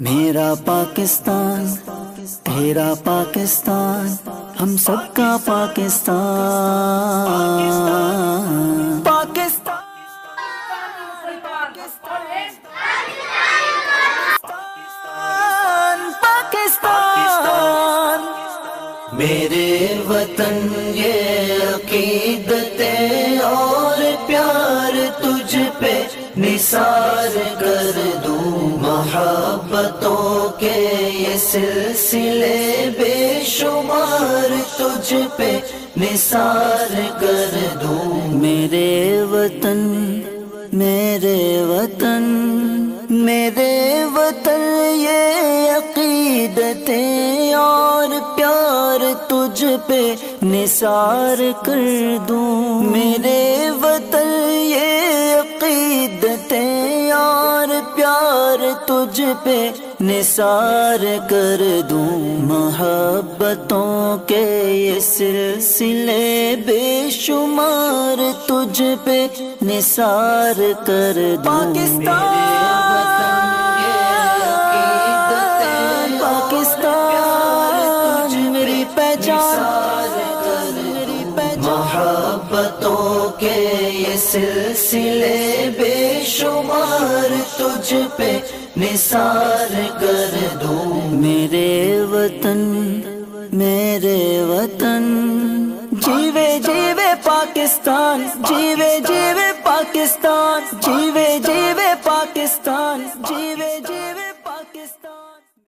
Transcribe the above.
میرا پاکستان تیرا پاکستان ہم سب کا پاکستان پاکستان میرے وطن یہ عقیدتیں اور پیار تجھ پہ نثار کر دوں، محبتوں کے یہ سلسلے بے شمار تجھ پہ نثار کر دوں۔ میرے وطن میرے وطن میرے وطن یہ عقیدتیں اور پیار تجھ پہ نثار کر دوں۔ میرے وطن یہ عقیدتیں اور پیار تجھ پہ نثار کر دوں، محبتوں کے یہ سلسلے بے شمار تجھ پہ نثار کر دوں۔ پاکستان میری پہچان، محبتوں کے یہ سلسلے بے شمار تجھ پہ نثار کر دوں۔ میرے وطن میرے وطن جیوے جیوے پاکستان، جیوے جیوے پاکستان، جیوے جیوے پاکستان، جیوے